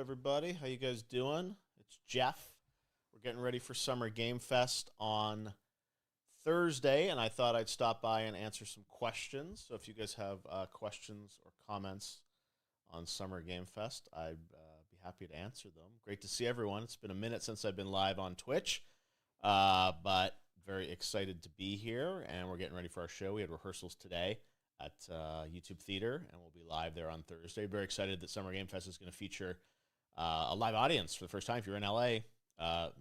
everybody? How you guys doing? It's Jeff. We're getting ready for Summer Game Fest on Thursday, and I thought I'd stop by and answer some questions. So if you guys have questions or comments on Summer Game Fest, I'd be happy to answer them. Great to see everyone. It's been a minute since I've been live on Twitch, but very excited to be here, and we're getting ready for our show. We had rehearsals today at YouTube Theater, and we'll be live there on Thursday. Very excited that Summer Game Fest is going to feature a live audience for the first time. If you're in LA,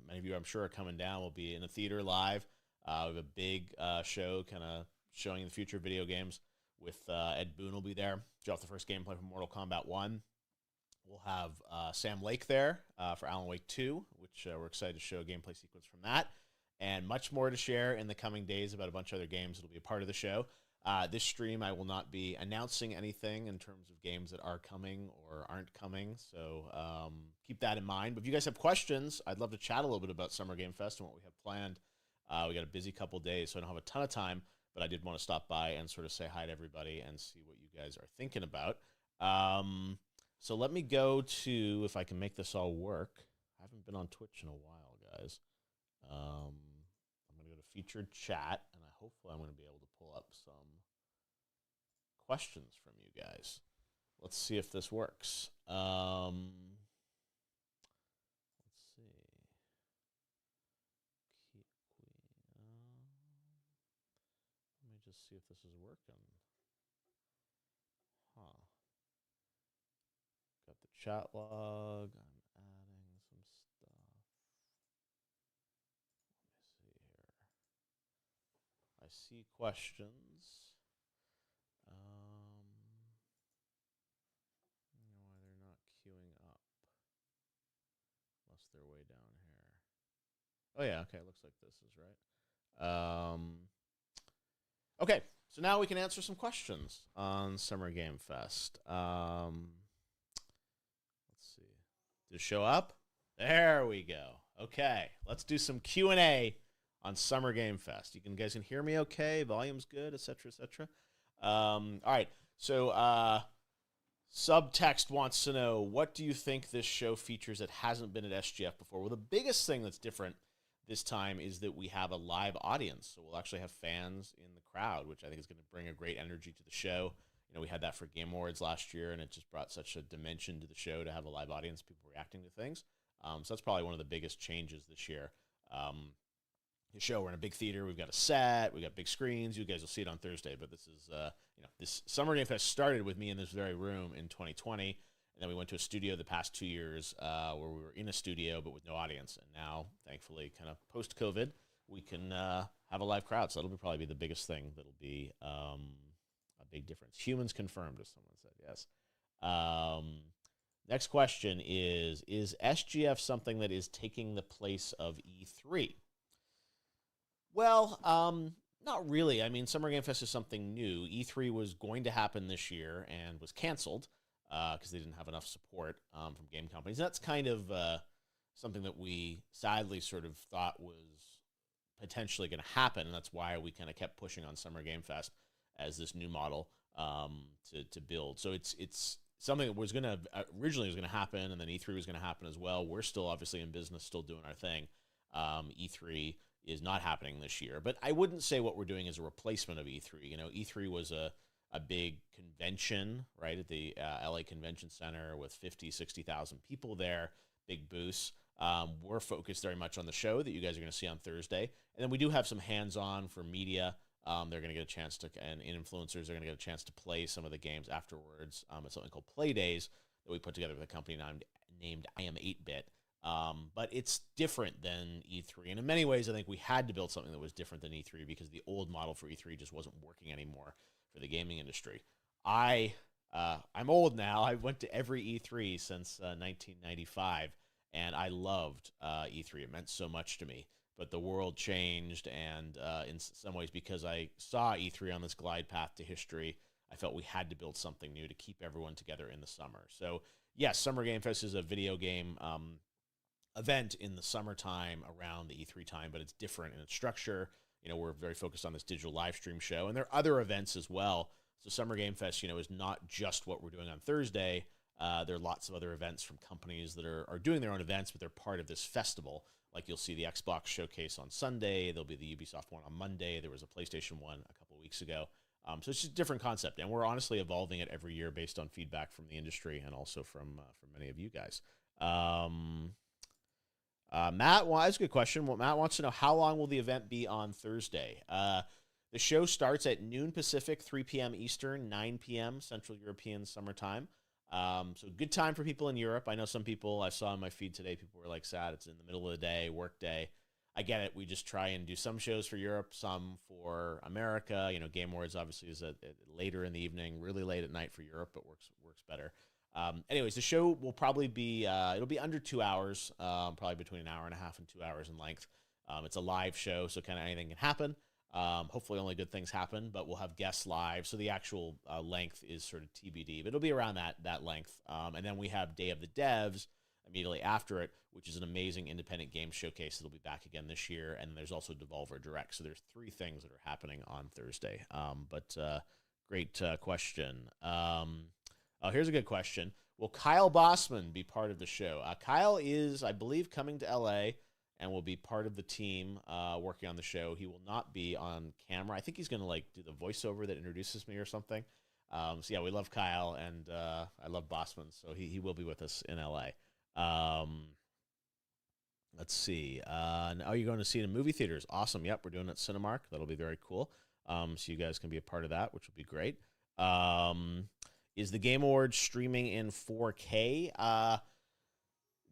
many of you, I'm sure, are coming down. We'll be in the theater live. We have a big show kind of showing the future of video games with Ed Boon will be there. Show off the first gameplay from Mortal Kombat 1. We'll have Sam Lake there for Alan Wake 2, which we're excited to show a gameplay sequence from that. And much more to share in the coming days about a bunch of other games that will be a part of the show. This stream, I will not be announcing anything in terms of games that are coming or aren't coming, so keep that in mind. But if you guys have questions, I'd love to chat a little bit about Summer Game Fest and what we have planned. We got a busy couple days, so I don't have a ton of time, but I did want to stop by and sort of say hi to everybody and see what you guys are thinking about. So let me go to, if I can make this all work. I haven't been on Twitch in a while, guys. I'm going to go to featured chat, and hopefully I'm going to be able to pull up some questions from you guys. Let's see if this works. Let's see. Let me just see if this is working. Got the chat log. I'm adding some stuff. Let me see here. I see questions. Why they're not queuing up. Unless they're way down here. Oh yeah, okay, looks like this is right. Okay, so now we can answer some questions on Summer Game Fest. Let's see. Did it show up? There we go. Okay, let's do some Q&A on Summer Game Fest. You guys can hear me okay? Volume's good, etc., etc. All right, so Subtext wants to know, what do you think this show features that hasn't been at SGF before? Well, the biggest thing that's different this time is that we have a live audience. So we'll actually have fans in the crowd, which I think is going to bring a great energy to the show. You know, we had that for Game Awards last year, and it just brought such a dimension to the show to have a live audience, people reacting to things. So that's probably one of the biggest changes this year. The show, we're in a big theater. We've got a set. We've got big screens. You guys will see it on Thursday. But this is, this Summer Game Fest started with me in this very room in 2020. And then we went to a studio the past 2 years where we were in a studio but with no audience. And now, thankfully, kind of post-COVID, we can have a live crowd. So that'll probably be the biggest thing that'll be a big difference. Humans confirmed, as someone said, yes. Next question is SGF something that is taking the place of E3? Well, not really. I mean, Summer Game Fest is something new. E3 was going to happen this year and was canceled because they didn't have enough support from game companies. That's kind of something that we sadly sort of thought was potentially going to happen, and that's why we kind of kept pushing on Summer Game Fest as this new model to build. So it's something that was going to originally was going to happen, and then E3 was going to happen as well. We're still obviously in business, still doing our thing. E3 is not happening this year, but I wouldn't say what we're doing is a replacement of E3. You know, E3 was a big convention, right, at the LA Convention Center with 50, 60,000 people there, big booths. We're focused very much on the show that you guys are going to see on Thursday. And then we do have some hands-on for media. They're going to get a chance to, and influencers are going to get a chance to play some of the games afterwards. It's something called Play Days that we put together with a company named I Am 8-Bit. But it's different than E3. And in many ways, I think we had to build something that was different than E3 because the old model for E3 just wasn't working anymore for the gaming industry. I'm old now. I went to every E3 since 1995, and I loved E3. It meant so much to me. But the world changed, and in some ways, because I saw E3 on this glide path to history, I felt we had to build something new to keep everyone together in the summer. So, yes, Summer Game Fest is a video game event in the summertime around the E3 time, but it's different in its structure. You know, we're very focused on this digital live stream show, and there are other events as well. So Summer Game Fest, you know, is not just what we're doing on Thursday. There are lots of other events from companies that are doing their own events, but they're part of this festival. Like you'll see the Xbox showcase on Sunday. There'll be the Ubisoft one on Monday. There was a PlayStation one a couple of weeks ago. So it's just a different concept, and we're honestly evolving it every year based on feedback from the industry and also from many of you guys. Matt, well, that's a good question. Well, Matt wants to know, how long will the event be on Thursday? The show starts at noon Pacific, 3 p.m. Eastern, 9 p.m. Central European Summertime. So good time for people in Europe. I know some people I saw in my feed today, people were like sad it's in the middle of the day, work day. I get it. We just try and do some shows for Europe, some for America. You know, Game Awards obviously is later in the evening, really late at night for Europe, but works better. Anyways, the show will probably be it'll be under 2 hours, probably between an hour and a half and 2 hours in length. It's a live show, so kind of anything can happen. Hopefully only good things happen, but we'll have guests live, so the actual length is sort of TBD, but it'll be around that length. And then we have Day of the Devs immediately after it, which is an amazing independent game showcase that'll be back again this year. And there's also Devolver Direct. So there's 3 things that are happening on Thursday. But great question. Oh, here's a good question. Will Kyle Bossman be part of the show? Kyle is, I believe, coming to LA and will be part of the team working on the show. He will not be on camera. I think he's going to do the voiceover that introduces me or something. So yeah, we love Kyle, and I love Bossman, so he will be with us in LA. Let's see. Now you're going to see it in movie theaters. Awesome. Yep, we're doing it at Cinemark. That'll be very cool. So you guys can be a part of that, which will be great. Is the Game Awards streaming in 4K?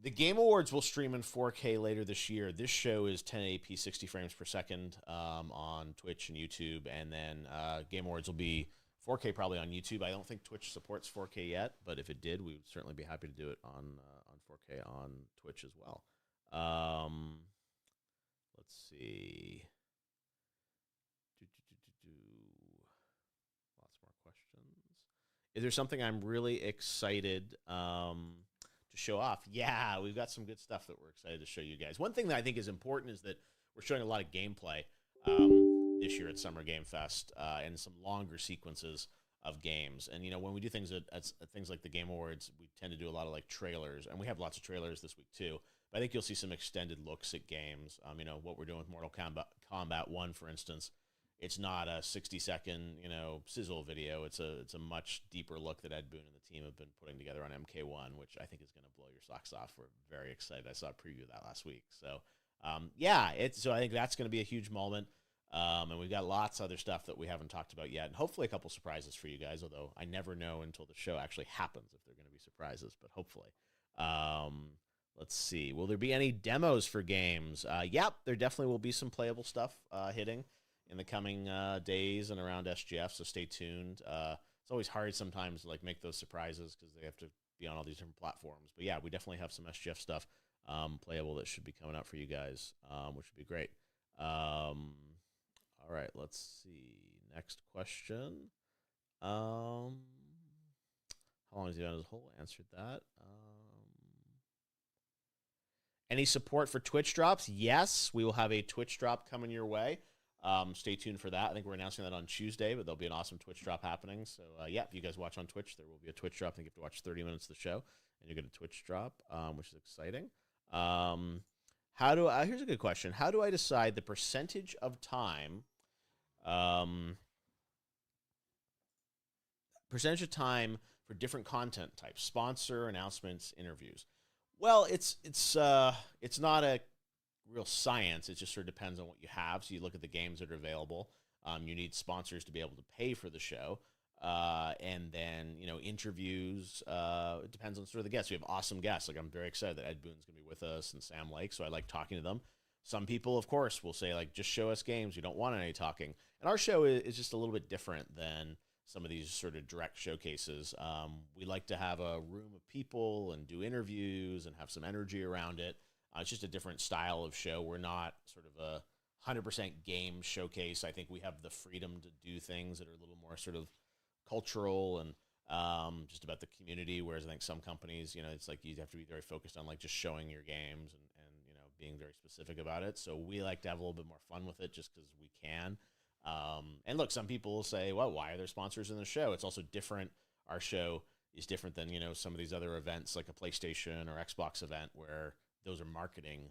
The Game Awards will stream in 4K later this year. This show is 1080p, 60 frames per second on Twitch and YouTube, and then Game Awards will be 4K probably on YouTube. I don't think Twitch supports 4K yet, but if it did, we would certainly be happy to do it on 4K on Twitch as well. Let's see. Lots more questions. Is there something I'm really excited to show off? Yeah, we've got some good stuff that we're excited to show you guys. One thing that I think is important is that we're showing a lot of gameplay this year at Summer Game Fest and some longer sequences of games. And, when we do things at things like the Game Awards, we tend to do a lot of trailers, and we have lots of trailers this week too. But I think you'll see some extended looks at games. What we're doing with Mortal Kombat 1, for instance, it's not a 60-second, sizzle video. It's a much deeper look that Ed Boon and the team have been putting together on MK1, which I think is going to blow your socks off. We're very excited. I saw a preview of that last week. So, so I think that's going to be a huge moment. And we've got lots of other stuff that we haven't talked about yet, and hopefully a couple surprises for you guys, although I never know until the show actually happens if they're going to be surprises, but hopefully. Let's see. Will there be any demos for games? Yep, there definitely will be some playable stuff hitting in the coming days and around SGF, so stay tuned. It's always hard sometimes to make those surprises because they have to be on all these different platforms. But yeah, we definitely have some SGF stuff playable that should be coming out for you guys, which would be great. All right, let's see. Next question. How long has he done his whole? Answered that. Any support for Twitch drops? Yes, we will have a Twitch drop coming your way. Stay tuned for that. I think we're announcing that on Tuesday, but there'll be an awesome Twitch drop happening. So, yeah, if you guys watch on Twitch, there will be a Twitch drop. I think you have to watch 30 minutes of the show, and you get a Twitch drop, which is exciting. Here's a good question. How do I decide the percentage of time for different content types, sponsor, announcements, interviews? Well, it's not a real science. It just sort of depends on what you have. So you look at the games that are available. You need sponsors to be able to pay for the show. And then, interviews, it depends on sort of the guests. We have awesome guests. I'm very excited that Ed Boon's going to be with us and Sam Lake, so I like talking to them. Some people, of course, will say, just show us games. We don't want any talking. And our show is just a little bit different than some of these sort of direct showcases. We like to have a room of people and do interviews and have some energy around it. It's just a different style of show. We're not sort of a 100% game showcase. I think we have the freedom to do things that are a little more sort of cultural and just about the community, whereas I think some companies, it's you have to be very focused on just showing your games and being very specific about it. So we like to have a little bit more fun with it just because we can. And look, some people will say, well, why are there sponsors in the show? It's also different, our show, is different than, some of these other events like a PlayStation or Xbox event where those are marketing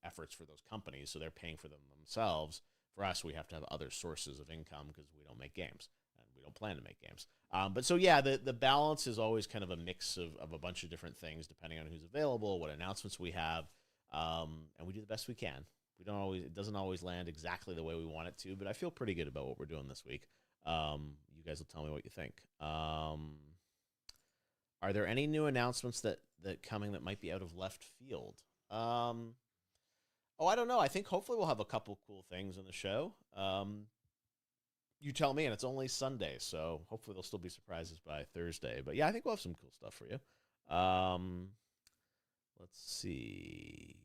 efforts for those companies, so they're paying for them themselves. For us, we have to have other sources of income because we don't make games and we don't plan to make games. But so yeah, the balance is always kind of a mix of a bunch of different things depending on who's available, what announcements we have, and we do the best we can. It doesn't always land exactly the way we want it to, but I feel pretty good about what we're doing this week. You guys will tell me what you think. Are there any new announcements that coming that might be out of left field? I don't know. I think hopefully we'll have a couple cool things in the show. You tell me, and it's only Sunday, so hopefully there'll still be surprises by Thursday. But yeah, I think we'll have some cool stuff for you. Let's see.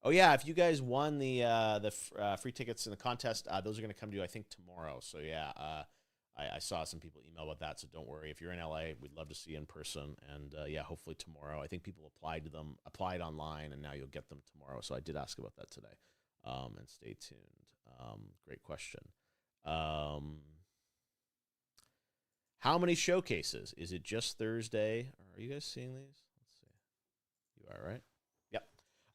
Oh yeah, if you guys won the free tickets in the contest, those are going to come to you, I think, tomorrow. So yeah, I saw some people email about that, so don't worry. If you're in LA, we'd love to see you in person. And yeah, hopefully tomorrow. I think people applied online, and now you'll get them tomorrow. So I did ask about that today. And stay tuned. Great question. How many showcases? Is it just Thursday? Are you guys seeing these? Let's see. You are, right? Yep.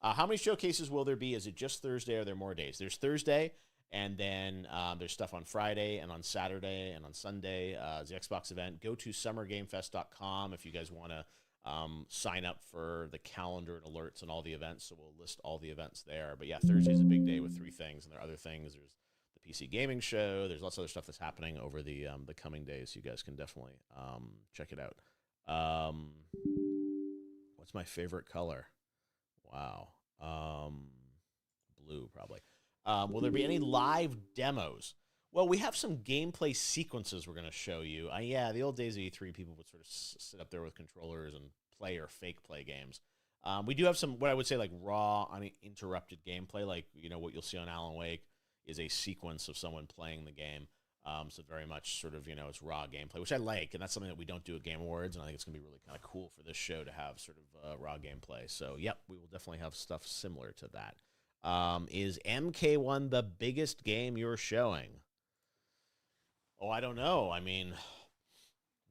How many showcases will there be? Is it just Thursday, or are there more days? There's Thursday, and then there's stuff on Friday and on Saturday and on Sunday. The Xbox event. Go to summergamefest.com if you guys want to sign up for the calendar and alerts and all the events. So we'll list all the events there. But yeah, Thursday's a big day with 3 things, and there are other things. There's the PC gaming show. There's lots of other stuff that's happening over the coming days. You guys can definitely check it out. What's my favorite color? Wow. Blue, probably. Will there be any live demos? Well, we have some gameplay sequences we're going to show you. Yeah, the old days of E3, people would sort of sit up there with controllers and play or fake play games. We do have some, what I would say, like raw, uninterrupted gameplay. Like, what you'll see on Alan Wake is a sequence of someone playing the game. So very much sort of, it's raw gameplay, which I like. And that's something that we don't do at Game Awards. And I think it's going to be really kind of cool for this show to have sort of raw gameplay. So, yep, we will definitely have stuff similar to that. Is MK1 the biggest game you're showing? Oh, I don't know. I mean,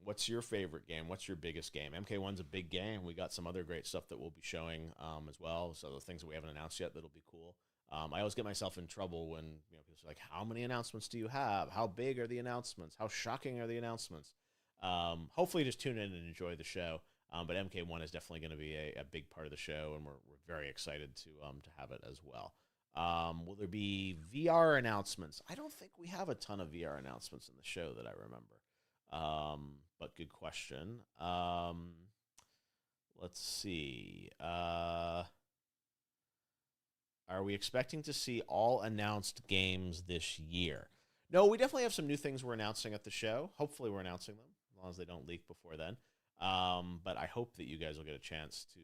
what's your favorite game? What's your biggest game? MK1's a big game. We got some other great stuff that we'll be showing as well. So the things that we haven't announced yet that'll be cool. I always get myself in trouble when people are like, how many announcements do you have? How big are the announcements? How shocking are the announcements? Hopefully just tune in and enjoy the show. But MK1 is definitely going to be a big part of the show, and we're very excited to have it as well. Will there be VR announcements? I don't think we have a ton of VR announcements in the show that I remember. But good question. Let's see. Are we expecting to see all announced games this year? No, we definitely have some new things we're announcing at the show. Hopefully we're announcing them, as long as they don't leak before then. But I hope that you guys will get a chance to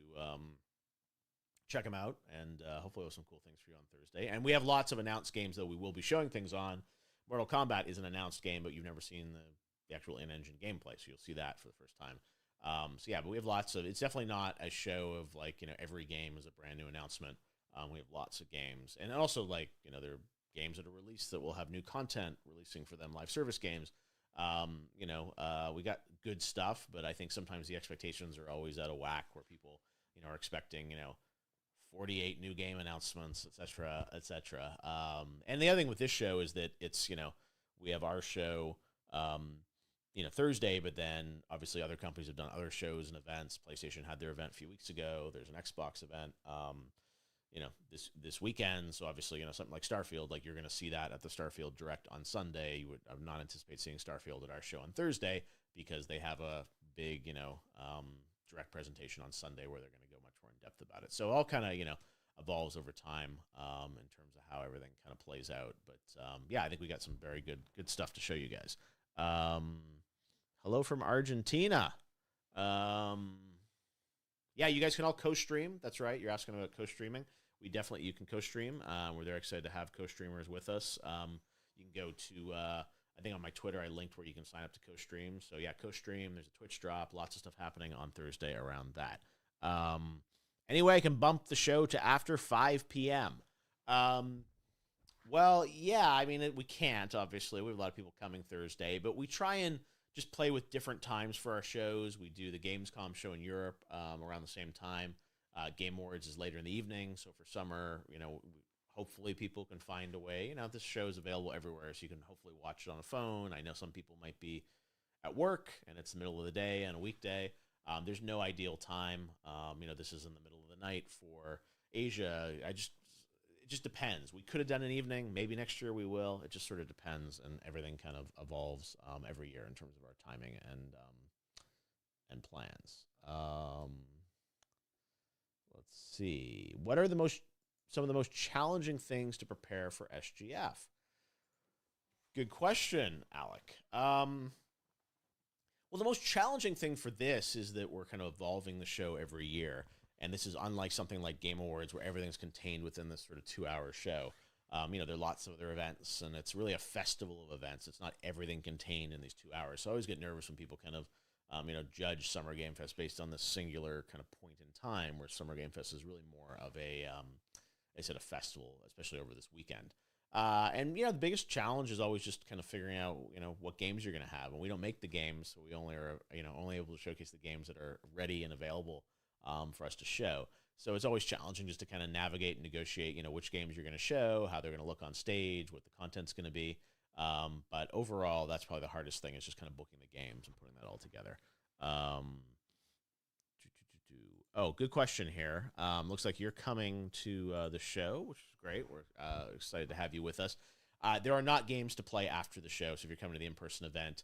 check them out, and hopefully we'll have some cool things for you on Thursday. And we have lots of announced games that we will be showing things on. Mortal Kombat is an announced game, but you've never seen the actual in-engine gameplay, so you'll see that for the first time. So yeah, but we have lots of, it's definitely not a show of like, every game is a brand new announcement. We have lots of games, and also like, there are games that are released that will have new content releasing for them, live service games. We got good stuff, but I think sometimes the expectations are always out of whack, where people, are expecting, 48 new game announcements, et cetera, et cetera. And the other thing with this show is that it's, we have our show, Thursday, but then obviously other companies have done other shows and events. PlayStation had their event a few weeks ago. There's an Xbox event, this weekend. So obviously, something like Starfield, like you're going to see that at the Starfield Direct on Sunday. You would not anticipate seeing Starfield at our show on Thursday, because they have a big, direct presentation on Sunday where they're going to go much more in depth about it. So it all kind of, evolves over time in terms of how everything kind of plays out. But yeah, I think we got some very good stuff to show you guys. Hello from Argentina. Yeah, you guys can all co-stream. That's right. You're asking about co-streaming. You can co-stream. We're very excited to have co-streamers with us. You can go to, I think on my Twitter, I linked where you can sign up to co-stream. So yeah, co-stream. There's a Twitch drop. Lots of stuff happening on Thursday around that. Anyway, I can bump the show to after 5 p.m. Well, yeah, I mean, we can't, obviously. We have a lot of people coming Thursday, but we try and just play with different times for our shows. We do the Gamescom show in Europe around the same time. Game Awards is later in the evening, so for summer, hopefully people can find a way. This show is available everywhere, so you can hopefully watch it on a phone. I know some people might be at work, and it's the middle of the day on a weekday. There's no ideal time. This is in the middle of the night for Asia. It just depends. We could have done an evening. Maybe next year we will. It just sort of depends, and everything kind of evolves every year in terms of our timing and plans. Let's see. What are some of the most challenging things to prepare for SGF? Good question, Alec. Well, the most challenging thing for this is that we're kind of evolving the show every year. And this is unlike something like Game Awards where everything's contained within this sort of 2-hour show. There are lots of other events, and it's really a festival of events. It's not everything contained in these 2 hours. So I always get nervous when people kind of, judge Summer Game Fest based on this singular kind of point in time, where Summer Game Fest is really more of a festival, especially over this weekend. The biggest challenge is always just kind of figuring out, what games you're going to have. And we don't make the games, so we only are, only able to showcase the games that are ready and available for us to show. So it's always challenging just to kind of navigate and negotiate, which games you're going to show, how they're going to look on stage, what the content's going to be. But overall, that's probably the hardest thing, is just kind of booking the games and putting that all together. Oh, good question here. Looks like you're coming to the show, which is great. We're excited to have you with us. There are not games to play after the show, so if you're coming to the in-person event,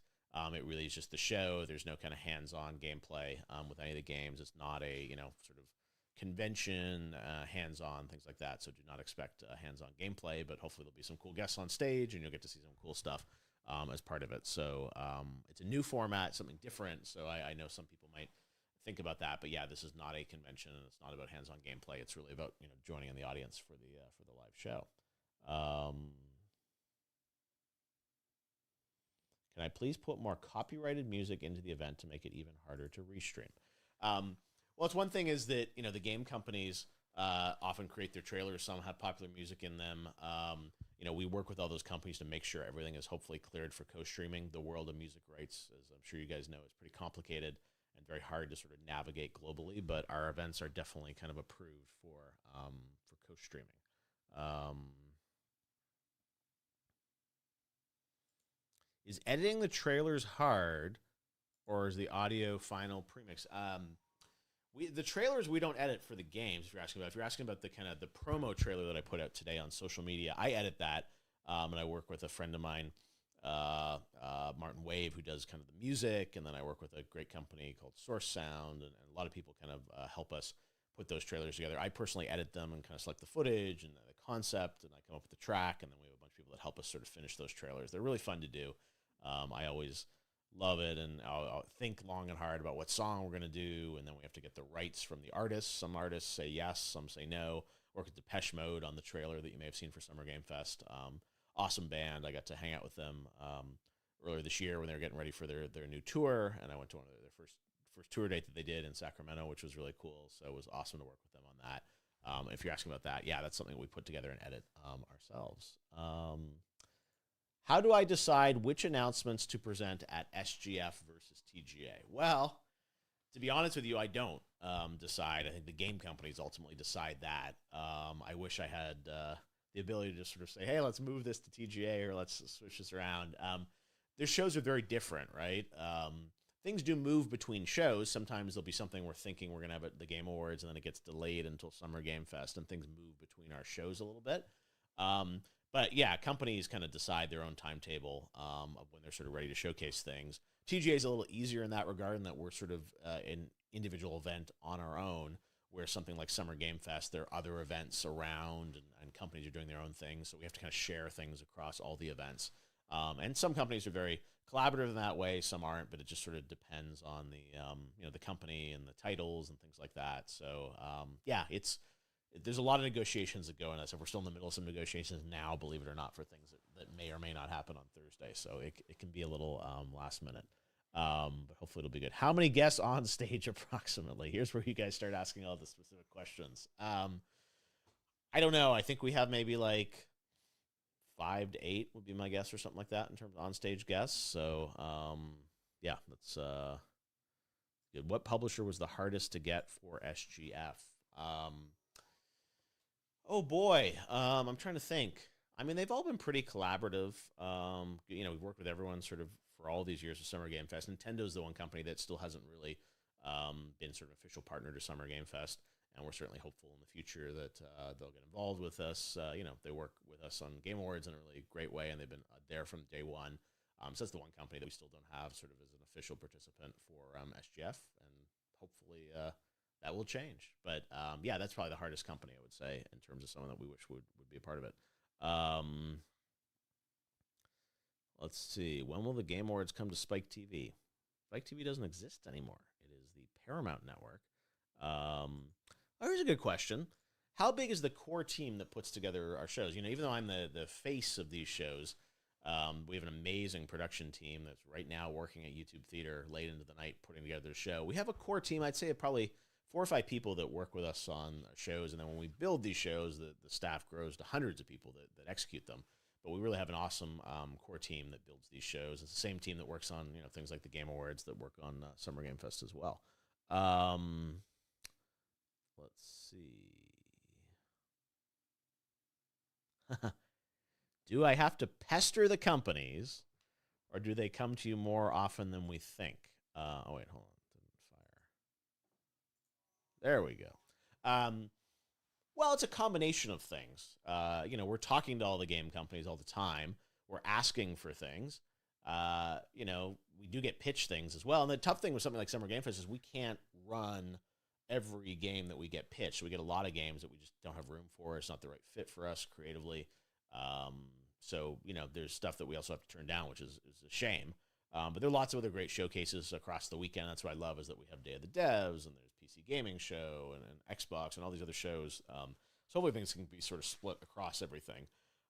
it really is just the show. There's no kind of hands-on gameplay with any of the games. It's not a sort of convention, hands-on, things like that. So do not expect hands-on gameplay, but hopefully there'll be some cool guests on stage, and you'll get to see some cool stuff as part of it. So it's a new format, something different. So I know some people might think about that, but yeah, this is not a convention, and it's not about hands-on gameplay. It's really about joining in the audience for the live show. Can I please put more copyrighted music into the event to make it even harder to restream? Well, it's one thing is that the game companies often create their trailers. Some have popular music in them. We work with all those companies to make sure everything is hopefully cleared for co-streaming. The world of music rights, as I'm sure you guys know, is pretty complicated and very hard to sort of navigate globally, but our events are definitely kind of approved for co-streaming. Is editing the trailers hard, or is the audio final premix? The trailers we don't edit for the games. If you're asking about the kind of the promo trailer that I put out today on social media, I edit that, and I work with a friend of mine, Martin Wave, who does kind of the music, and then I work with a great company called Source Sound, and a lot of people kind of help us put those trailers together. I personally edit them and kind of select the footage and the concept, and I come up with the track, and then we have a bunch of people that help us sort of finish those trailers. They're really fun to do. I always love it, and I'll think long and hard about what song we're going to do, and then we have to get the rights from the artists. Some artists say yes, some say no. Work with Depeche Mode on the trailer that you may have seen for Summer Game Fest. Awesome band. I got to hang out with them earlier this year when they were getting ready for their new tour, and I went to one of their first tour date that they did in Sacramento, which was really cool. So it was awesome to work with them on that. If you're asking about that, yeah, that's something we put together and edit ourselves. How do I decide which announcements to present at SGF versus TGA? Well, to be honest with you, I don't decide. I think the game companies ultimately decide that. I wish I had the ability to just sort of say, hey, let's move this to TGA, or let's switch this around. Their shows are very different, right? Things do move between shows. Sometimes there'll be something we're thinking we're going to have at the Game Awards, and then it gets delayed until Summer Game Fest, and things move between our shows a little bit. But yeah, companies kind of decide their own timetable of when they're sort of ready to showcase things. TGA is a little easier in that regard, in that we're sort of an individual event on our own, where something like Summer Game Fest, there are other events around, and companies are doing their own things, so we have to kind of share things across all the events. And some companies are very collaborative in that way, some aren't, but it just sort of depends on the company and the titles and things like that. So yeah, there's a lot of negotiations that go in this, and we're still in the middle of some negotiations now, believe it or not, for things that may or may not happen on Thursday. So it can be a little last minute, but hopefully it'll be good. How many guests on stage approximately? Here's where you guys start asking all the specific questions. I don't know. I think we have maybe like 5 to 8 would be my guess, or something like that in terms of on-stage guests. So, yeah, that's good. What publisher was the hardest to get for SGF? Oh boy, I'm trying to think. I mean, they've all been pretty collaborative. We've worked with everyone sort of for all these years of Summer Game Fest. Nintendo's the one company that still hasn't really been sort of official partner to Summer Game Fest, and we're certainly hopeful in the future that they'll get involved with us. They work with us on Game Awards in a really great way, and they've been there from day one. So that's the one company that we still don't have sort of as an official participant for SGF, and hopefully that will change. But yeah, that's probably the hardest company, I would say, in terms of someone that we wish would be a part of it. Let's see. When will the Game Awards come to Spike TV? Spike TV doesn't exist anymore. It is the Paramount Network. Here's a good question. How big is the core team that puts together our shows? Even though I'm the face of these shows, we have an amazing production team that's right now working at YouTube Theater late into the night putting together the show. We have a core team, I'd say probably 4 or 5 people that work with us on our shows, and then when we build these shows, the staff grows to hundreds of people that execute them. But we really have an awesome core team that builds these shows. It's the same team that works on things like the Game Awards, that work on Summer Game Fest as well. Let's see. Do I have to pester the companies, or do they come to you more often than we think? Oh, wait, hold on. Didn't fire. There we go. Well, it's a combination of things. We're talking to all the game companies all the time. We're asking for things. We do get pitched things as well. And the tough thing with something like Summer Game Fest is we can't run every game that we get pitched. We get a lot of games that we just don't have room for. It's not the right fit for us creatively. So there's stuff that we also have to turn down, which is a shame. But there are lots of other great showcases across the weekend. That's what I love, is that we have Day of the Devs, and there's PC Gaming Show, and Xbox, and all these other shows. So hopefully things can be sort of split across everything.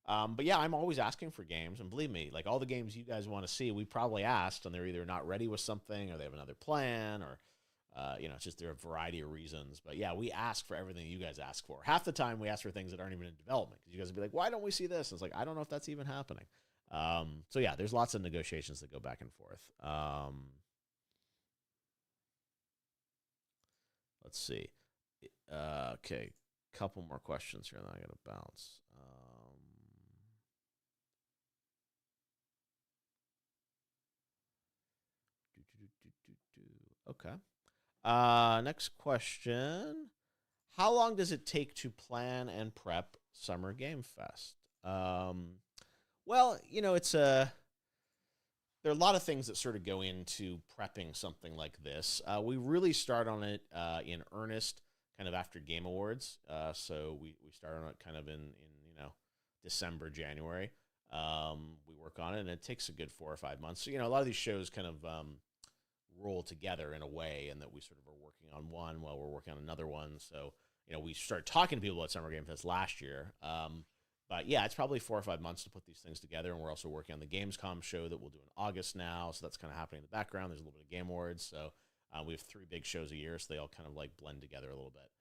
But yeah, I'm always asking for games, and believe me, like all the games you guys want to see, we probably asked, and they're either not ready with something, or they have another plan, or it's just there are a variety of reasons. But yeah, we ask for everything you guys ask for. Half the time we ask for things that aren't even in development, because you guys will be like, why don't we see this? And it's like, I don't know if that's even happening. So yeah, there's lots of negotiations that go back and forth. Let's see. Okay, couple more questions here, and then I gotta bounce. Okay. Next question. How long does it take to plan and prep Summer Game Fest? Well, there are a lot of things that sort of go into prepping something like this. We really start on it in earnest kind of after Game Awards. So we start on it kind of in December, January. We work on it, and it takes a good 4 or 5 months. So, a lot of these shows kind of roll together in a way, and that we sort of are working on one while we're working on another one. So, we started talking to people at Summer Game Fest last year. But yeah, it's probably 4 or 5 months to put these things together, and we're also working on the Gamescom show that we'll do in August now. So that's kind of happening in the background. There's a little bit of Game Awards. So we have 3 big shows a year, so they all kind of like blend together a little bit,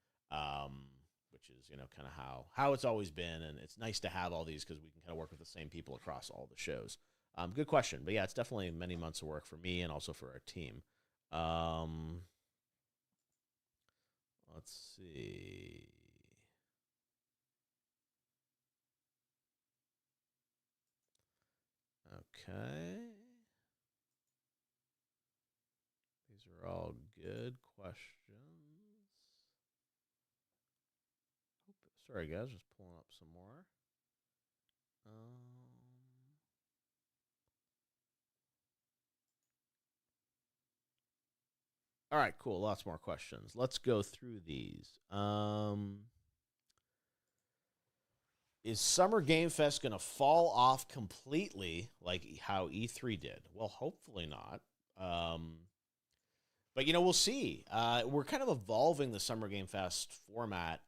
which is, kind of how it's always been. And it's nice to have all these, because we can kind of work with the same people across all the shows. Good question. But yeah, it's definitely many months of work for me and also for our team. Let's see. Okay. These are all good questions. Sorry, guys, just pulling up some more. All right, cool. Lots more questions. Let's go through these. Is Summer Game Fest going to fall off completely like how E3 did? Well, hopefully not. But, we'll see. We're kind of evolving the Summer Game Fest format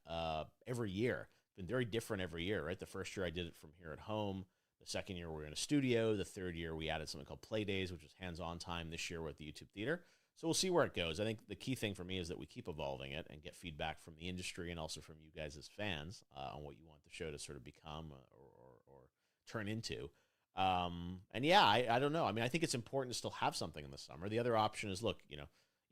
every year. It's been very different every year, right? The first year I did it from here at home. The second year we were in a studio. The third year we added something called Play Days, which was hands-on time. This year we're at the YouTube Theater. So we'll see where it goes. I think the key thing for me is that we keep evolving it and get feedback from the industry and also from you guys as fans on what you want the show to sort of become or turn into. And yeah, I don't know. I mean, I think it's important to still have something in the summer. The other option is, look,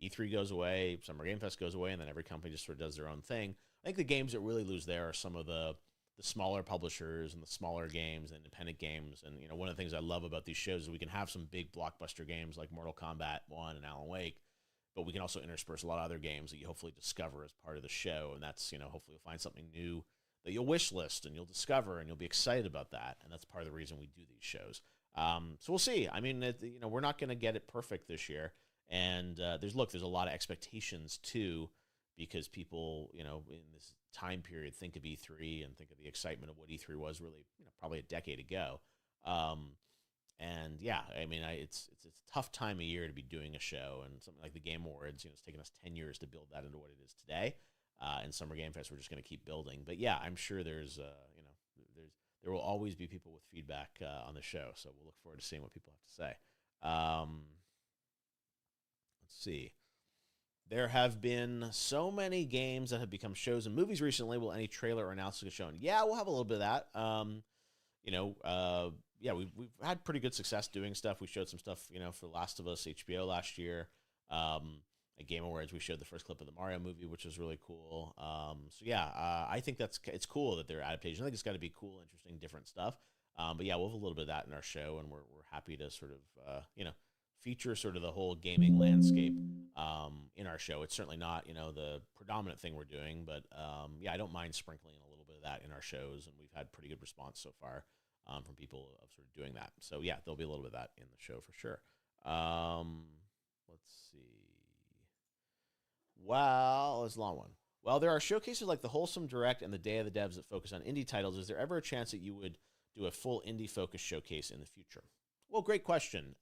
E3 goes away, Summer Game Fest goes away, and then every company just sort of does their own thing. I think the games that really lose there are some of the smaller publishers and the smaller games, and independent games. And one of the things I love about these shows is we can have some big blockbuster games like Mortal Kombat 1 and Alan Wake, but we can also intersperse a lot of other games that you hopefully discover as part of the show. And that's, hopefully you'll find something new that you'll wish list and you'll discover and you'll be excited about that. And that's part of the reason we do these shows. So we'll see. I mean, we're not going to get it perfect this year. And there's a lot of expectations too, because people, in this time period think of E3 and think of the excitement of what E3 was really, probably a decade ago. And yeah, I mean, it's a tough time of year to be doing a show, and something like the Game Awards, it's taken us 10 years to build that into what it is today. And Summer Game Fest, we're just going to keep building. But yeah, I'm sure there will always be people with feedback on the show. So we'll look forward to seeing what people have to say. Let's see. There have been so many games that have become shows and movies recently. Will any trailer or announcement get shown? Yeah, we'll have a little bit of that. Yeah, we've had pretty good success doing stuff. We showed some stuff, for Last of Us, HBO last year. At Game Awards, we showed the first clip of the Mario movie, which was really cool. So yeah, I think it's cool that they're adaptations. I think it's got to be cool, interesting, different stuff. But yeah, we'll have a little bit of that in our show, and we're happy to sort of feature sort of the whole gaming landscape in our show. It's certainly not the predominant thing we're doing, but yeah, I don't mind sprinkling a little bit of that in our shows, and we've had pretty good response so far from people of sort of doing that. So yeah, there'll be a little bit of that in the show for sure. Let's see. Well, it's a long one. Well, there are showcases like the Wholesome Direct and the Day of the Devs that focus on indie titles. Is there ever a chance that you would do a full indie focused showcase in the future? Well, great question.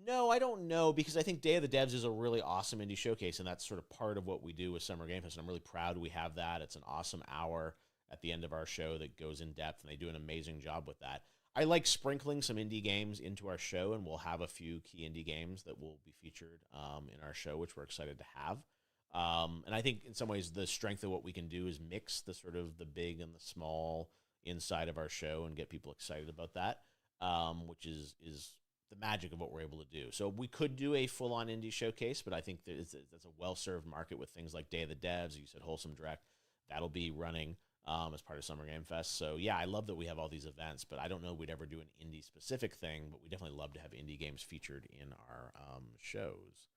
No, I don't know, because I think Day of the Devs is a really awesome indie showcase, and that's sort of part of what we do with Summer Game Fest. And I'm really proud we have that. It's an awesome hour at the end of our show that goes in depth, and they do an amazing job with that. I like sprinkling some indie games into our show, and we'll have a few key indie games that will be featured in our show, which we're excited to have. And I think in some ways the strength of what we can do is mix the sort of the big and the small inside of our show and get people excited about that, which is the magic of what we're able to do. So we could do a full-on indie showcase, but I think that's a well-served market with things like Day of the Devs. You said Wholesome Direct. That'll be running as part of Summer Game Fest. So yeah, I love that we have all these events, but I don't know if we'd ever do an indie-specific thing, but we definitely love to have indie games featured in our shows.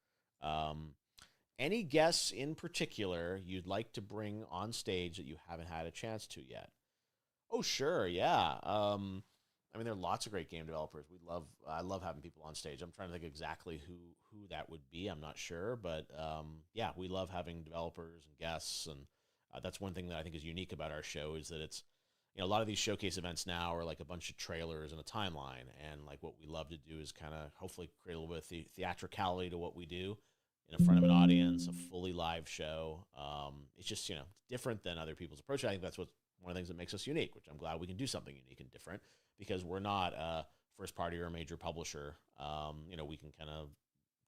Any guests in particular you'd like to bring on stage that you haven't had a chance to yet? Oh, sure, yeah. I mean, there are lots of great game developers. I love having people on stage. I'm trying to think exactly who that would be. I'm not sure, but yeah, we love having developers and guests, and that's one thing that I think is unique about our show is that it's, a lot of these showcase events now are like a bunch of trailers and a timeline, and like what we love to do is kind of hopefully create a little bit of theatricality to what we do in front of an audience, a fully live show. It's just, different than other people's approach. I think that's one of the things that makes us unique, which I'm glad we can do something unique and different, because we're not a first party or a major publisher. We can kind of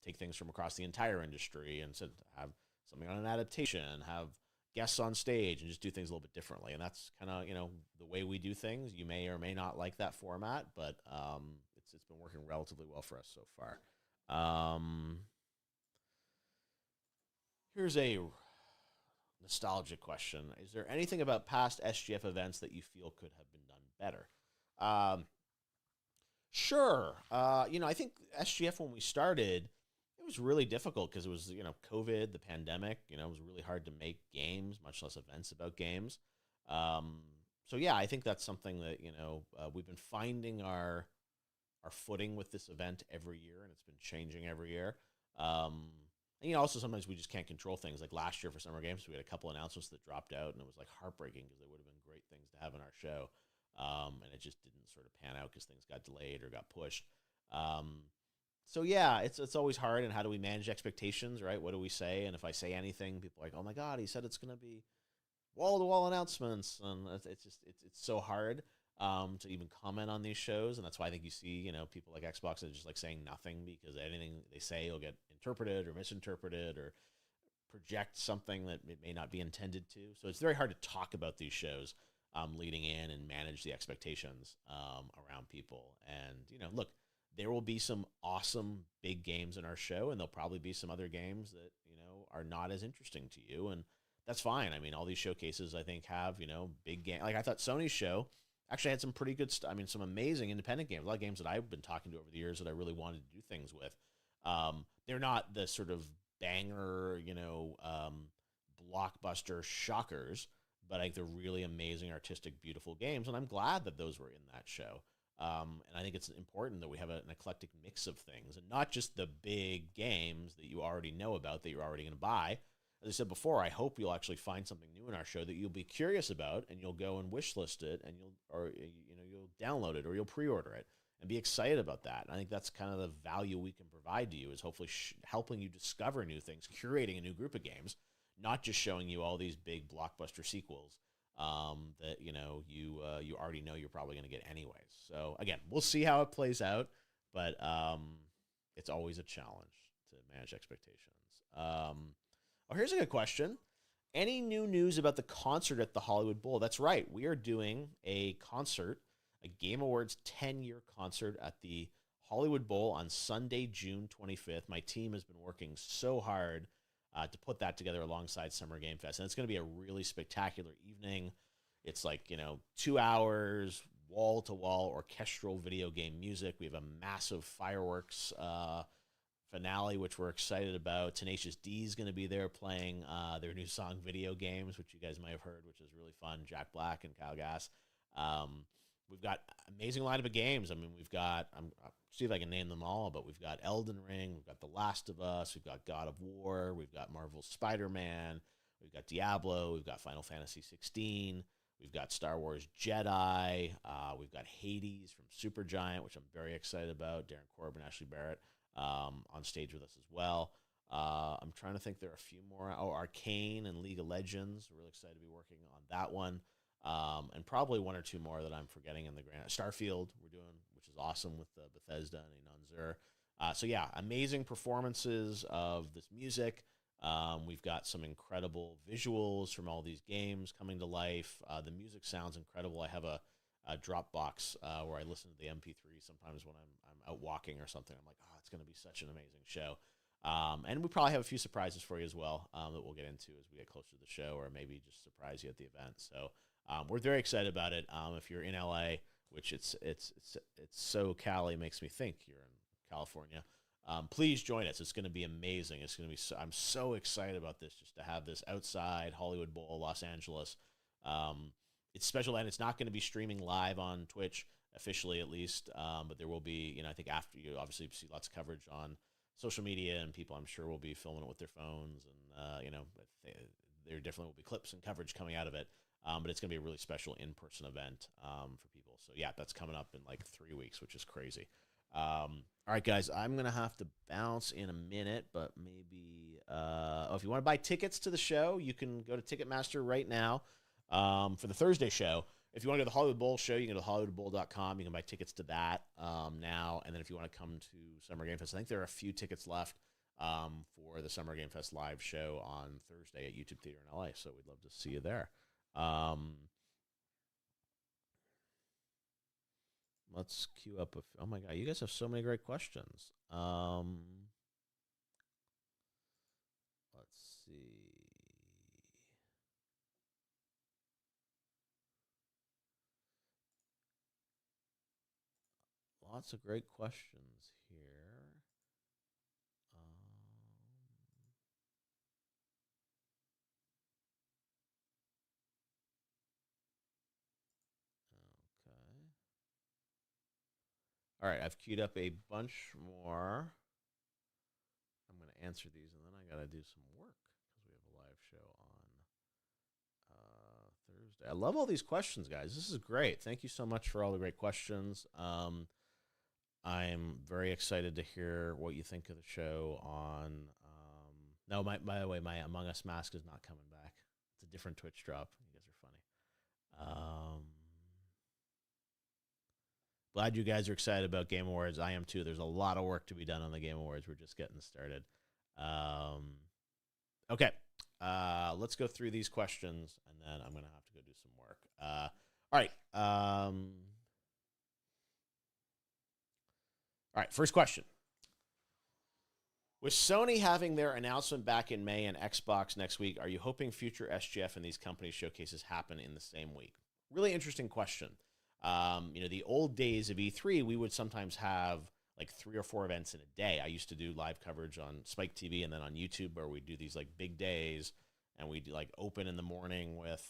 take things from across the entire industry and have something on an adaptation, have guests on stage, and just do things a little bit differently. And that's kind of, the way we do things. You may or may not like that format, but it's been working relatively well for us so far. Here's a nostalgic question. Is there anything about past SGF events that you feel could have been done better? Sure. I think SGF, when we started, it was really difficult because it was, COVID, the pandemic, it was really hard to make games, much less events about games. So yeah, I think that's something that, we've been finding our footing with this event every year, and it's been changing every year. And, also sometimes we just can't control things. Like last year for Summer Games, we had a couple announcements that dropped out, and it was like heartbreaking because they would have been great things to have in our show. And it just didn't sort of pan out because things got delayed or got pushed. So yeah, it's always hard. And how do we manage expectations, right? What do we say? And if I say anything, people are like, oh my God, he said it's going to be wall-to-wall announcements. And it's so hard to even comment on these shows. And that's why I think you see, people like Xbox that are just like saying nothing, because anything they say will get interpreted or misinterpreted or project something that it may not be intended to. So it's very hard to talk about these shows leading in and manage the expectations around people. And, look, there will be some awesome big games in our show, and there'll probably be some other games that, are not as interesting to you. And that's fine. I mean, all these showcases, I think, have, big game. Like, I thought Sony's show actually had some pretty good stuff. I mean, some amazing independent games, a lot of games that I've been talking to over the years that I really wanted to do things with. They're not the sort of banger, blockbuster shockers, but I think they're really amazing, artistic, beautiful games. And I'm glad that those were in that show. And I think it's important that we have an eclectic mix of things and not just the big games that you already know about that you're already going to buy. As I said before, I hope you'll actually find something new in our show that you'll be curious about, and you'll go and wish list it, and you'll download it or you'll pre-order it and be excited about that. And I think that's kind of the value we can provide to you, is hopefully helping you discover new things, curating a new group of games, not just showing you all these big blockbuster sequels that you already know you're probably going to get anyways. So again, we'll see how it plays out, but it's always a challenge to manage expectations. Oh, here's a good question. Any new news about the concert at the Hollywood Bowl? That's right. We are doing a concert, a Game Awards 10-year concert at the Hollywood Bowl on Sunday, June 25th. My team has been working so hard to put that together alongside Summer Game Fest. And it's going to be a really spectacular evening. It's like, 2 hours, wall-to-wall orchestral video game music. We have a massive fireworks finale, which we're excited about. Tenacious D is going to be there playing their new song Video Games, which you guys might have heard, which is really fun. Jack Black and Kyle Gass. We've got amazing lineup of games. I mean, we've got, I'll see if I can name them all, but we've got Elden Ring, we've got The Last of Us, we've got God of War, we've got Marvel's Spider-Man, we've got Diablo, we've got Final Fantasy 16, we've got Star Wars Jedi, we've got Hades from Supergiant, which I'm very excited about. Darren Corbin, Ashley Barrett on stage with us as well. I'm trying to think, there are a few more. Oh, Arcane and League of Legends. We're really excited to be working on that one. And probably one or two more that I'm forgetting in the grand. Starfield we're doing, which is awesome, with Bethesda and Anunzur. So yeah, amazing performances of this music. We've got some incredible visuals from all these games coming to life. The music sounds incredible. I have a Dropbox where I listen to the MP3 sometimes when I'm out walking or something. I'm like, oh, it's going to be such an amazing show. And we probably have a few surprises for you as well that we'll get into as we get closer to the show, or maybe just surprise you at the event. So we're very excited about it. If you're in LA, which it's so Cali makes me think you're in California, please join us. It's going to be amazing. It's going to be. I'm so excited about this, just to have this outside Hollywood Bowl, Los Angeles. It's special, and it's not going to be streaming live on Twitch officially, at least. But there will be, I think after, you obviously see lots of coverage on social media, and people, I'm sure, will be filming it with their phones, and there definitely will be clips and coverage coming out of it. But it's going to be a really special in-person event for people. So yeah, that's coming up in like 3 weeks, which is crazy. All right, guys, I'm going to have to bounce in a minute, but maybe if you want to buy tickets to the show, you can go to Ticketmaster right now for the Thursday show. If you want to go to the Hollywood Bowl show, you can go to hollywoodbowl.com. You can buy tickets to that now. And then if you want to come to Summer Game Fest, I think there are a few tickets left for the Summer Game Fest live show on Thursday at YouTube Theater in LA. So we'd love to see you there. Let's queue up. Oh my God, you guys have so many great questions. Let's see. Lots of great questions here. Okay. All right, I've queued up a bunch more. I'm going to answer these, and then I got to do some work because we have a live show on Thursday. I love all these questions, guys. This is great. Thank you so much for all the great questions. I'm very excited to hear what you think of the show on. No, by the way, my Among Us mask is not coming back. It's a different Twitch drop. You guys are funny. Glad you guys are excited about Game Awards. I am too. There's a lot of work to be done on the Game Awards. We're just getting started. Okay. Let's go through these questions, and then I'm going to have to go do some work. All right. All right. First question. With Sony having their announcement back in May and Xbox next week, are you hoping future SGF and these company showcases happen in the same week? Really interesting question. The old days of E3, we would sometimes have like 3 or 4 events in a day. I used to do live coverage on Spike TV and then on YouTube where we'd do these like big days, and we'd like open in the morning with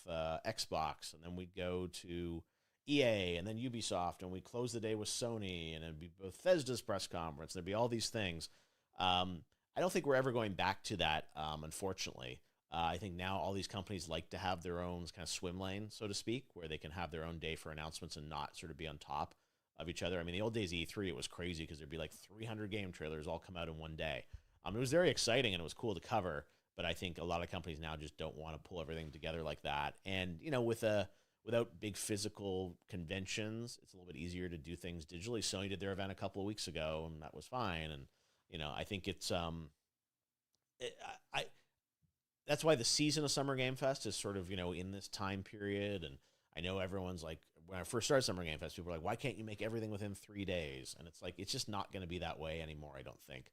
Xbox, and then we'd go to EA and then Ubisoft, and we'd close the day with Sony, and it'd be Bethesda's press conference. There'd be all these things. I don't think we're ever going back to that, unfortunately. I think now all these companies like to have their own kind of swim lane, so to speak, where they can have their own day for announcements and not sort of be on top of each other. I mean, the old days of E3, it was crazy because there'd be like 300 game trailers all come out in one day. It was very exciting and it was cool to cover, but I think a lot of companies now just don't want to pull everything together like that. And, without big physical conventions, it's a little bit easier to do things digitally. Sony did their event a couple of weeks ago, and that was fine. And I think it's that's why the season of Summer Game Fest is sort of in this time period. And I know everyone's like, when I first started Summer Game Fest, people were like, why can't you make everything within 3 days? And it's like, it's just not going to be that way anymore, I don't think.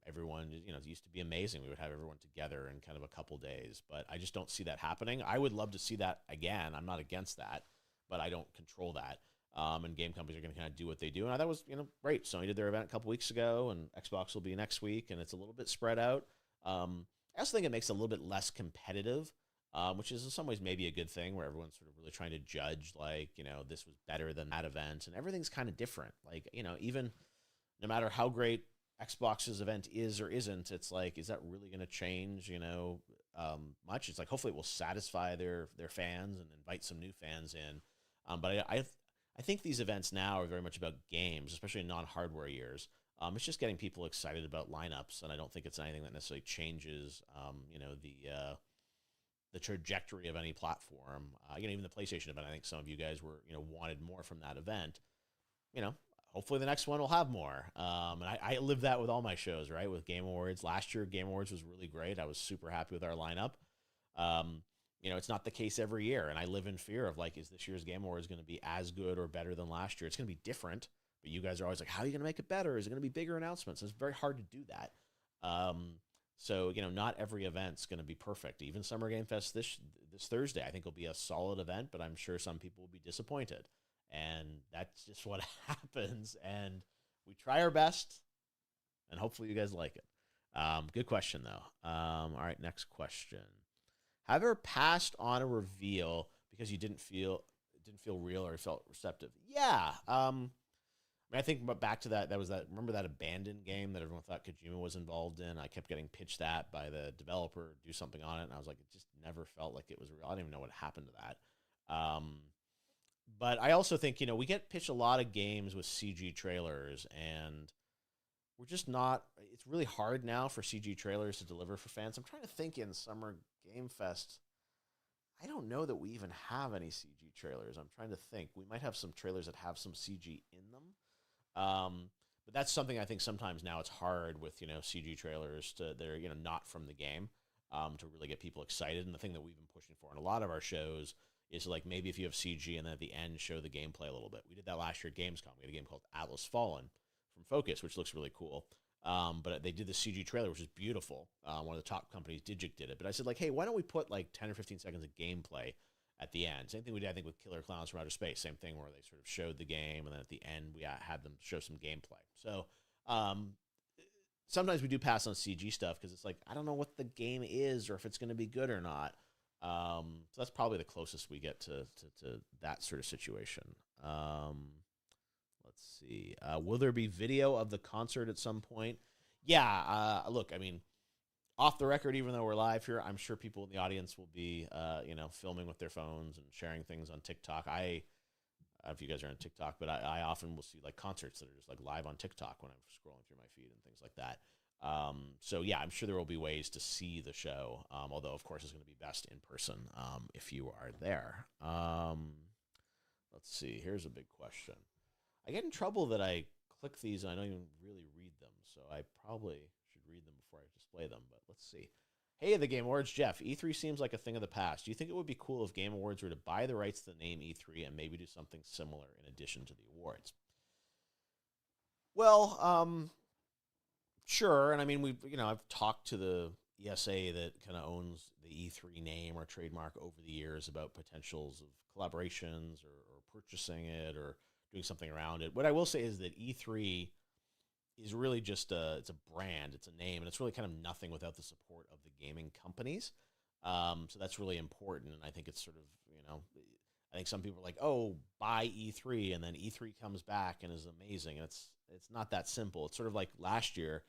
Everyone, it used to be amazing. We would have everyone together in kind of a couple days, but I just don't see that happening. I would love to see that again. I'm not against that, but I don't control that. And game companies are going to kind of do what they do. And that was, great. Sony did their event a couple weeks ago, and Xbox will be next week, and it's a little bit spread out. I also think it makes it a little bit less competitive, which is in some ways maybe a good thing, where everyone's sort of really trying to judge, like, this was better than that event, and everything's kind of different. Like, even no matter how great Xbox's event is or isn't, it's like, is that really going to change, much? It's like, hopefully it will satisfy their fans and invite some new fans in. But I think these events now are very much about games, especially in non-hardware years. It's just getting people excited about lineups, and I don't think it's anything that necessarily changes, the trajectory of any platform. Even the PlayStation event, I think some of you guys were, wanted more from that event. Hopefully the next one will have more. And I live that with all my shows, right? With Game Awards. Last year, Game Awards was really great. I was super happy with our lineup. It's not the case every year, and I live in fear of, like, is this year's Game Awards going to be as good or better than last year? It's going to be different, but you guys are always like, how are you going to make it better? Is it going to be bigger announcements? It's very hard to do that. So not every event's going to be perfect. Even Summer Game Fest this Thursday, I think will be a solid event, but I'm sure some people will be disappointed. And that's just what happens. And we try our best, and hopefully you guys like it. Good question, though. All right, next question. Have you ever passed on a reveal because you didn't feel real or felt receptive? Yeah. I think back to that. Remember that abandoned game that everyone thought Kojima was involved in? I kept getting pitched that by the developer, do something on it, and I was like, it just never felt like it was real. I don't even know what happened to that. But I also think, we get pitched a lot of games with CG trailers, and we're just not. It's really hard now for CG trailers to deliver for fans. I'm trying to think in Summer Game Fest. I don't know that we even have any CG trailers. I'm trying to think. We might have some trailers that have some CG in them. But that's something I think sometimes now it's hard with, CG trailers they're, not from the game, to really get people excited. And the thing that we've been pushing for in a lot of our shows is, like, maybe if you have CG and then at the end show the gameplay a little bit. We did that last year at Gamescom. We had a game called Atlas Fallen from Focus, which looks really cool. But they did the CG trailer, which is beautiful. One of the top companies, Digic, did it. But I said, like, hey, why don't we put like 10 or 15 seconds of gameplay at the end? Same thing we did, I think, with Killer Clowns from Outer Space. Same thing where they sort of showed the game, and then at the end we had them show some gameplay. So sometimes we do pass on CG stuff because it's like, I don't know what the game is or if it's going to be good or not. So that's probably the closest we get to that sort of situation. Let's see. Will there be video of the concert at some point? Yeah. Look, I mean, off the record, even though we're live here, I'm sure people in the audience will be, filming with their phones and sharing things on TikTok. I don't know if you guys are on TikTok, but I often will see like concerts that are just like live on TikTok when I'm scrolling through my feed and things like that. So yeah, I'm sure there will be ways to see the show. Although of course it's going to be best in person, if you are there. Let's see. Here's a big question. I get in trouble that I click these and I don't even really read them, so I probably should read them before I display them, but let's see. Hey, the Game Awards, Jeff. E3 seems like a thing of the past. Do you think it would be cool if Game Awards were to buy the rights to the name E3 and maybe do something similar in addition to the awards? Well, sure. And I mean, I've talked to the ESA that kind of owns the E3 name or trademark over the years about potentials of collaborations or purchasing it or doing something around it. What I will say is that E3 is really just it's a brand, it's a name, and it's really kind of nothing without the support of the gaming companies. So that's really important, and I think it's sort of I think some people are like, oh, buy E3, and then E3 comes back and is amazing, and it's not that simple. It's sort of like last year,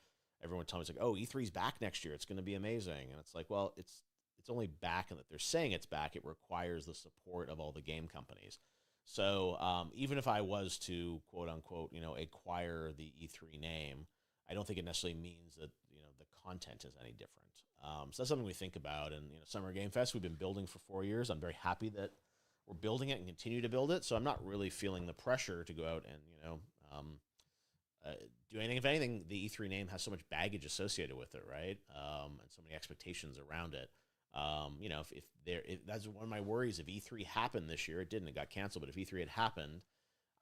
everyone told me it's like, oh, E3's back next year, it's going to be amazing, and it's like, well, it's only back, and that they're saying it's back. It requires the support of all the game companies. So even if I was to quote unquote, acquire the E3 name, I don't think it necessarily means that the content is any different. So that's something we think about. And Summer Game Fest, we've been building for 4 years. I'm very happy that we're building it and continue to build it. So I'm not really feeling the pressure to go out and um, do anything. If anything, the E3 name has so much baggage associated with it, right? And so many expectations around it. If that's one of my worries. If E3 happened this year, it didn't. It got canceled. But if E3 had happened,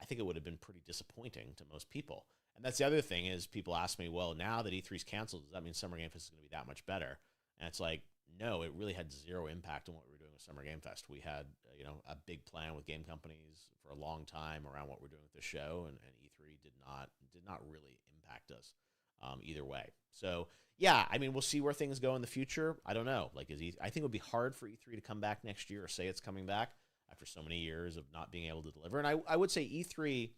I think it would have been pretty disappointing to most people. And that's the other thing is people ask me, well, now that E3's canceled, does that mean Summer Game Fest is going to be that much better? And it's like, no, it really had zero impact on what we were doing with Summer Game Fest. We had, a big plan with game companies for a long time around what we're doing with the show, and E3 did not really impact us either way. So yeah, I mean, we'll see where things go in the future. I don't know. Like, I think it would be hard for E3 to come back next year or say it's coming back after so many years of not being able to deliver. And I would say E3,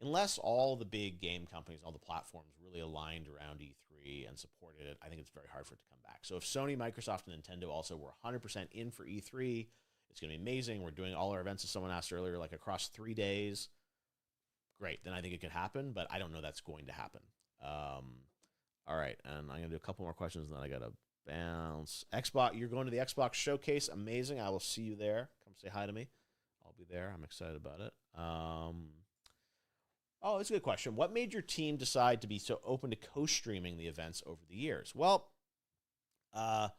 unless all the big game companies, all the platforms really aligned around E3 and supported it, I think it's very hard for it to come back. So if Sony, Microsoft, and Nintendo also were 100% in for E3, it's going to be amazing. We're doing all our events, as someone asked earlier, like across 3 days. Great. Then I think it could happen, but I don't know that's going to happen. All right, and I'm going to do a couple more questions, and then I got to bounce. Xbox, you're going to the Xbox Showcase. Amazing. I will see you there. Come say hi to me. I'll be there. I'm excited about it. Oh, that's a good question. What made your team decide to be so open to co-streaming the events over the years? Well, I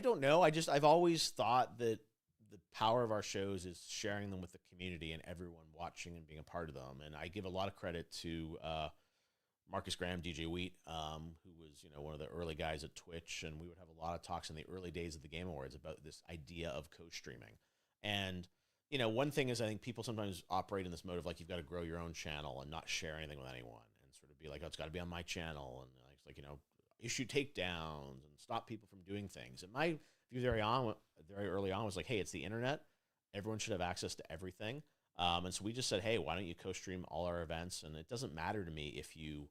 don't know. I've always thought that the power of our shows is sharing them with the community and everyone watching and being a part of them. And I give a lot of credit to Marcus Graham, DJ Wheat, who was one of the early guys at Twitch, and we would have a lot of talks in the early days of the Game Awards about this idea of co-streaming. And one thing is I think people sometimes operate in this mode of like you've got to grow your own channel and not share anything with anyone, and sort of be like, oh, it's got to be on my channel, and it's like issue takedowns and stop people from doing things. And my view very early on was like, hey, it's the internet. Everyone should have access to everything. And so we just said, hey, why don't you co-stream all our events? And it doesn't matter to me if you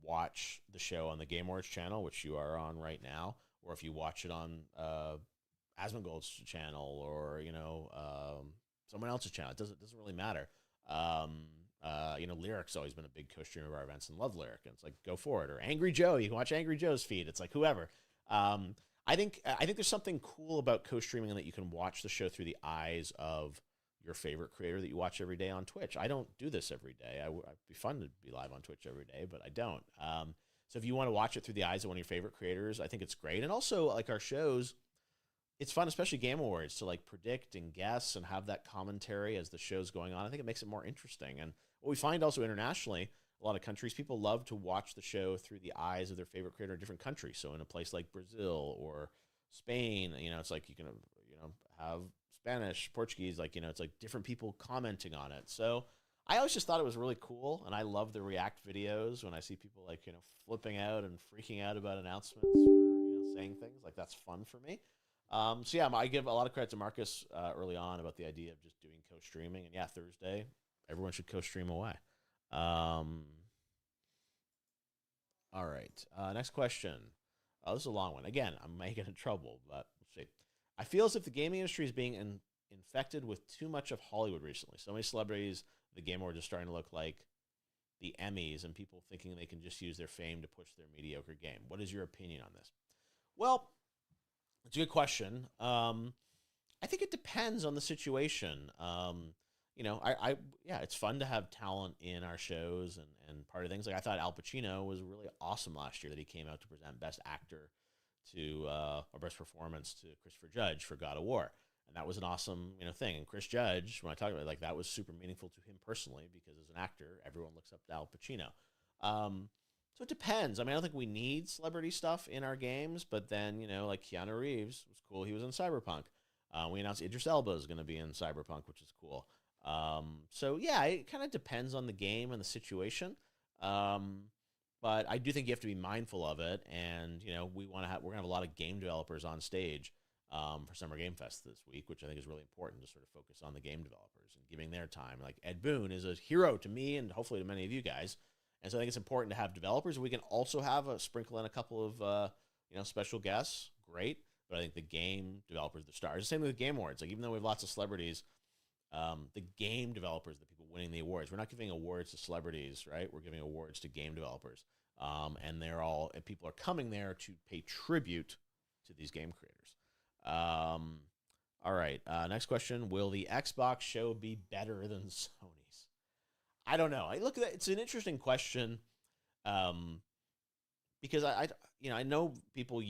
watch the show on the Game Awards channel, which you are on right now, or if you watch it on Asmongold's channel or someone else's channel. It doesn't really matter. Lyric's always been a big co-streamer of our events and love Lyric, and it's like, go for it. Or Angry Joe, you can watch Angry Joe's feed. It's like whoever. I think there's something cool about co-streaming in that you can watch the show through the eyes of your favorite creator that you watch every day on Twitch. I don't do this every day. It'd be fun to be live on Twitch every day, but I don't. So if you want to watch it through the eyes of one of your favorite creators, I think it's great. And also, like our shows, it's fun, especially Game Awards, to like predict and guess and have that commentary as the show's going on. I think it makes it more interesting. And what we find also internationally, a lot of countries, people love to watch the show through the eyes of their favorite creator in different countries. So in a place like Brazil or Spain, it's like you can, have Spanish, Portuguese, it's like different people commenting on it. So I always just thought it was really cool. And I love the React videos when I see people flipping out and freaking out about announcements or, saying things like that's fun for me. So yeah, I give a lot of credit to Marcus early on about the idea of just doing co-streaming. And yeah, Thursday, everyone should co-stream away. All right. Next question. Oh, this is a long one. Again, I'm making in trouble, but we'll see. I feel as if the gaming industry is being infected with too much of Hollywood recently. So many celebrities, the Game Awards are starting to look like the Emmys, and people thinking they can just use their fame to push their mediocre game. What is your opinion on this? Well, it's a good question. I think it depends on the situation. It's fun to have talent in our shows and part of things. Like I thought Al Pacino was really awesome last year that he came out to present Best Actor to or best performance to Christopher Judge for God of War, and that was an awesome thing. And Chris Judge, when I talk about it, like that was super meaningful to him personally because as an actor, everyone looks up to Al Pacino. So it depends. I mean, I don't think we need celebrity stuff in our games, but then like Keanu Reeves was cool. He was in Cyberpunk. We announced Idris Elba is going to be in Cyberpunk, which is cool. So yeah, it kind of depends on the game and the situation. But I do think you have to be mindful of it, and we're gonna have a lot of game developers on stage for Summer Game Fest this week, which I think is really important to sort of focus on the game developers and giving their time. Like Ed Boon is a hero to me and hopefully to many of you guys, and so I think it's important to have developers. We can also have a sprinkle in a couple of special guests, great. But I think the game developers, the stars. The same with the Game Awards. Like even though we have lots of celebrities, the game developers, the people winning the awards, we're not giving awards to celebrities, right? We're giving awards to game developers. And people are coming there to pay tribute to these game creators. All right. Next question. Will the Xbox show be better than Sony's? I don't know. I look at that. It's an interesting question. Because I know people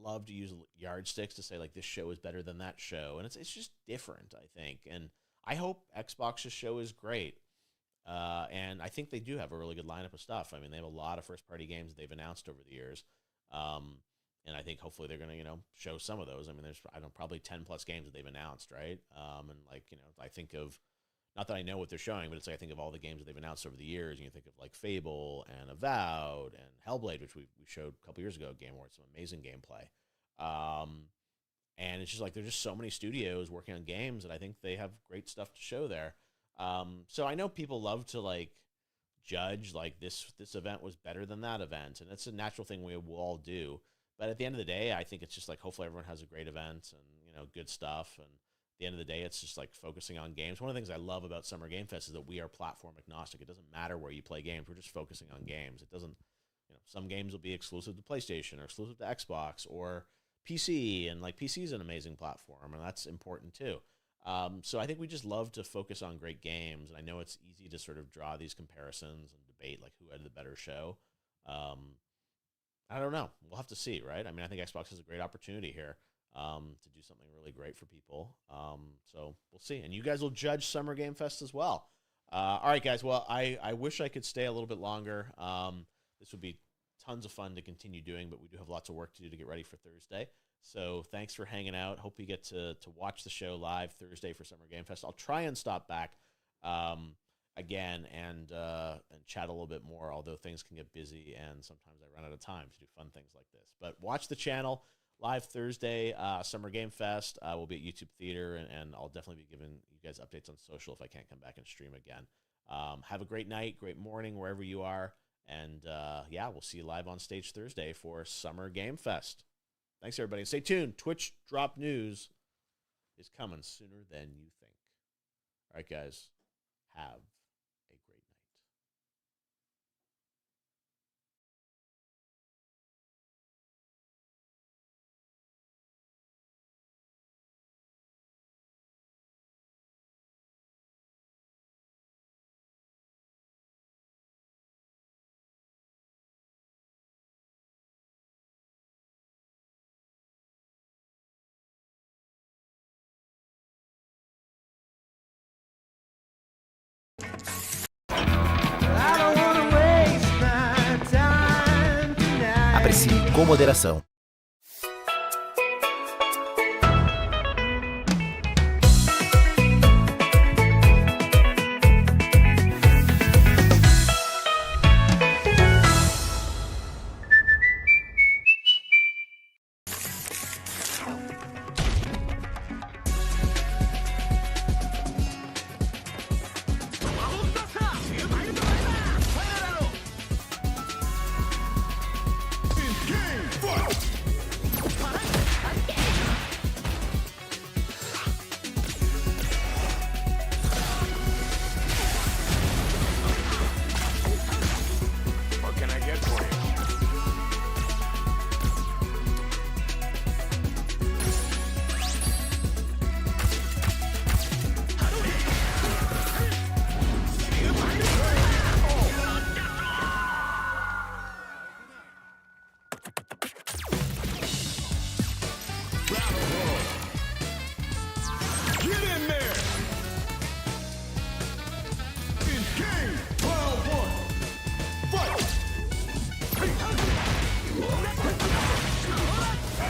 love to use yardsticks to say like this show is better than that show, and it's just different, I think. And I hope Xbox's show is great, and I think they do have a really good lineup of stuff. I mean, they have a lot of first-party games that they've announced over the years, and I think hopefully they're going to show some of those. I mean, there's probably 10+ games that they've announced, right? And like I think of. Not that I know what they're showing, but it's like I think of all the games that they've announced over the years, and you think of like Fable and Avowed and Hellblade, which we showed a couple years ago at Game Awards, some amazing gameplay. And it's just like there's just so many studios working on games that I think they have great stuff to show there. So I know people love to like judge like this event was better than that event, and it's a natural thing we will all do. But at the end of the day, I think it's just like hopefully everyone has a great event and good stuff. And the end of the day, it's just like focusing on games. One of the things I love about Summer Game Fest is that we are platform agnostic. It doesn't matter where you play games. We're just focusing on games. It doesn't, some games will be exclusive to PlayStation or exclusive to Xbox or PC, and like PC is an amazing platform, and that's important too. So I think we just love to focus on great games, and I know it's easy to sort of draw these comparisons and debate like who had the better show. I don't know. We'll have to see, right? I mean, I think Xbox has a great opportunity here. To do something really great for people. So we'll see. And you guys will judge Summer Game Fest as well. All right, guys. Well, I wish I could stay a little bit longer. This would be tons of fun to continue doing, but we do have lots of work to do to get ready for Thursday. So thanks for hanging out. Hope you get to watch the show live Thursday for Summer Game Fest. I'll try and stop back again and chat a little bit more, although things can get busy and sometimes I run out of time to do fun things like this. But watch the channel. Live Thursday, Summer Game Fest. We'll be at YouTube Theater, and I'll definitely be giving you guys updates on social if I can't come back and stream again. Have a great night, great morning, wherever you are. And, we'll see you live on stage Thursday for Summer Game Fest. Thanks, everybody. And stay tuned. Twitch Drop News is coming sooner than you think. All right, guys. Have a great night. Aprecie com moderação.